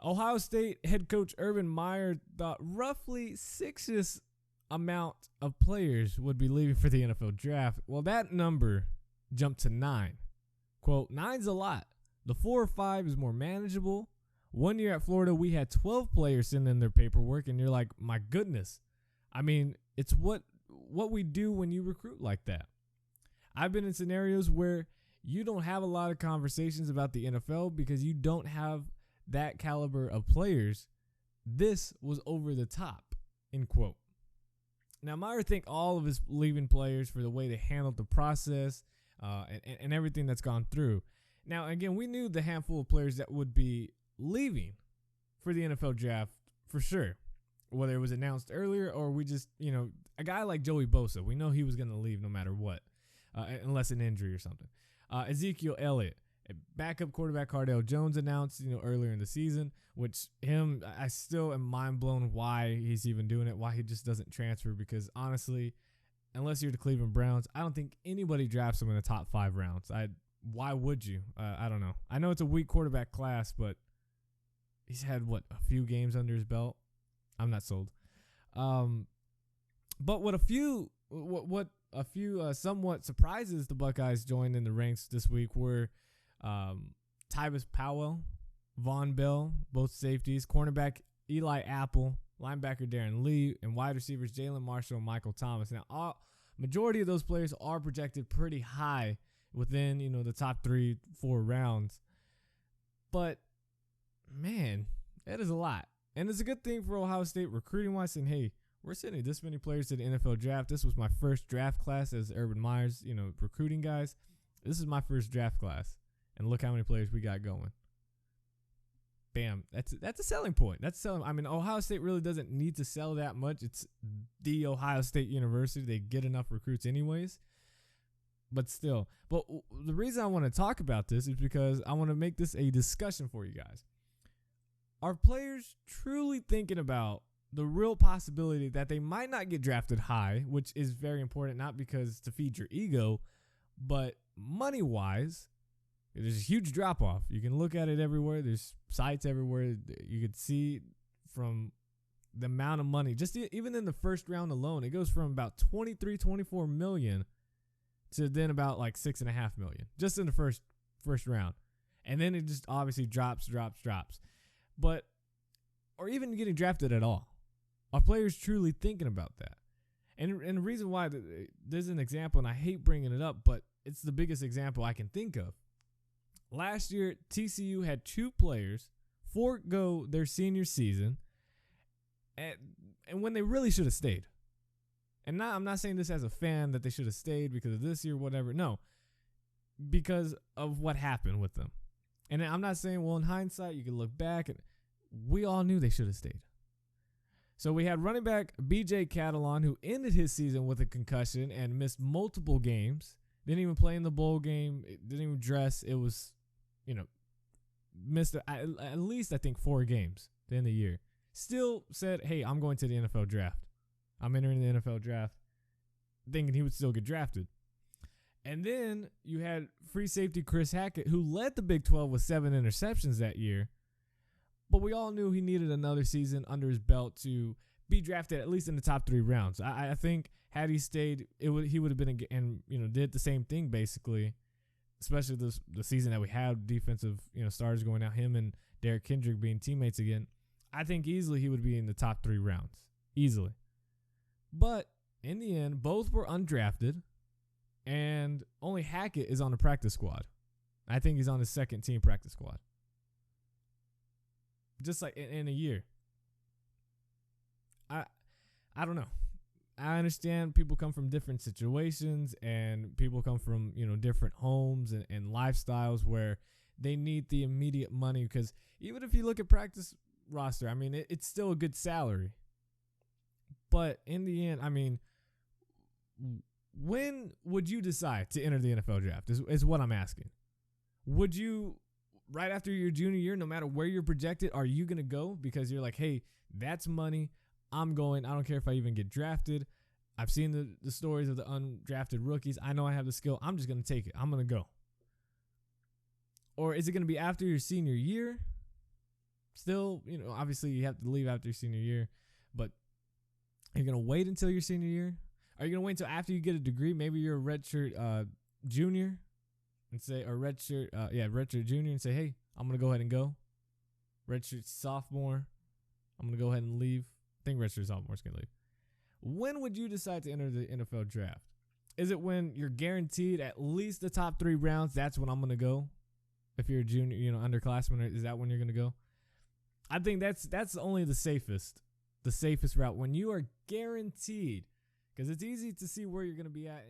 Ohio State head coach Urban Meyer thought roughly six-ish amount of players would be leaving for the NFL draft. Well, that number jumped to 9. Quote, 9's a lot. The 4 or 5 is more manageable. One year at Florida, we had 12 players send in their paperwork, and you're like, my goodness. I mean, it's what we do when you recruit like that. I've been in scenarios where you don't have a lot of conversations about the NFL because you don't have that caliber of players. This was over the top, end quote. Now, Meyer thanked all of his leaving players for the way they handled the process and everything that's gone through. Now, again, we knew the handful of players that would be leaving for the NFL draft for sure, whether it was announced earlier or we just, a guy like Joey Bosa, we know he was going to leave no matter what, unless an injury or something. Ezekiel Elliott, backup quarterback Cardale Jones announced, earlier in the season, which I still am mind blown why he's even doing it, why he just doesn't transfer, because honestly, unless you're the Cleveland Browns, I don't think anybody drafts him in the top 5 rounds. Why would you? I don't know. I know it's a weak quarterback class, but he's had, a few games under his belt? I'm not sold. But what a few somewhat surprises the Buckeyes joined in the ranks this week were Tyvis Powell, Von Bell, both safeties, cornerback Eli Apple, linebacker Darren Lee, and wide receivers Jalen Marshall and Michael Thomas. Now, majority of those players are projected pretty high within, the top 3-4 rounds. But, man, that is a lot. And it's a good thing for Ohio State recruiting-wise, saying, hey, we're sending this many players to the NFL draft. This was my first draft class as Urban Meyer's, recruiting guys. This is my first draft class. And look how many players we got going. Bam. That's a selling point. Ohio State really doesn't need to sell that much. It's the Ohio State University. They get enough recruits anyways. But still. But the reason I want to talk about this is because I want to make this a discussion for you guys. Are players truly thinking about the real possibility that they might not get drafted high, which is very important, not because to feed your ego, but money-wise, there's a huge drop-off. You can look at it everywhere. There's sites everywhere. You could see from the amount of money, just even in the first round alone, it goes from about 24 million to then about like 6.5 million, just in the first round. And then it just obviously drops. But, or even getting drafted at all. Are players truly thinking about that? And the reason why, there's an example, and I hate bringing it up, but it's the biggest example I can think of. Last year, TCU had 2 players forego their senior season, and when they really should have stayed. And I'm not saying this as a fan that they should have stayed because of this year, whatever. No, because of what happened with them. And I'm not saying, well, in hindsight, you can look back, and we all knew they should have stayed. So we had running back B.J. Catalon, who ended his season with a concussion and missed multiple games. Didn't even play in the bowl game. Didn't even dress. It was, missed at least, I think, 4 games at the end of the year. Still said, hey, I'm going to the NFL draft. I'm entering the NFL draft, thinking he would still get drafted. And then you had free safety Chris Hackett, who led the Big 12 with 7 interceptions that year. But we all knew he needed another season under his belt to be drafted at least in the top 3 rounds. I think had he stayed, he would have been and did the same thing basically, especially the season that we had defensive stars going out, him and Derrick Kendrick being teammates again. I think easily he would be in the top 3 rounds, easily. But in the end, both were undrafted, and only Hackett is on the practice squad. I think he's on the second team practice squad. Just like in a year. I don't know. I understand people come from different situations and people come from, different homes and lifestyles where they need the immediate money, because even if you look at practice roster, it's still a good salary. But in the end, when would you decide to enter the NFL draft is what I'm asking. Would you, right after your junior year, no matter where you're projected, are you going to go because you're like, hey, that's money, I'm going, I don't care if I even get drafted. I've seen the stories of the undrafted rookies. I know I have the skill. I'm just going to take it. I'm going to go. Or is it going to be after your senior year still, obviously you have to leave after your senior year, but you're going to wait until your senior year? Are you going to wait until after you get a degree? Maybe you're a redshirt junior and say, or redshirt junior and say, hey, I'm going to go ahead and go. Redshirt sophomore, I'm going to go ahead and leave. I think redshirt sophomore's going to leave. When would you decide to enter the NFL draft? Is it when you're guaranteed at least the top 3 rounds? That's when I'm going to go. If you're a junior, underclassman, is that when you're going to go? I think that's only the safest route when you are guaranteed, because it's easy to see where you're going to be at.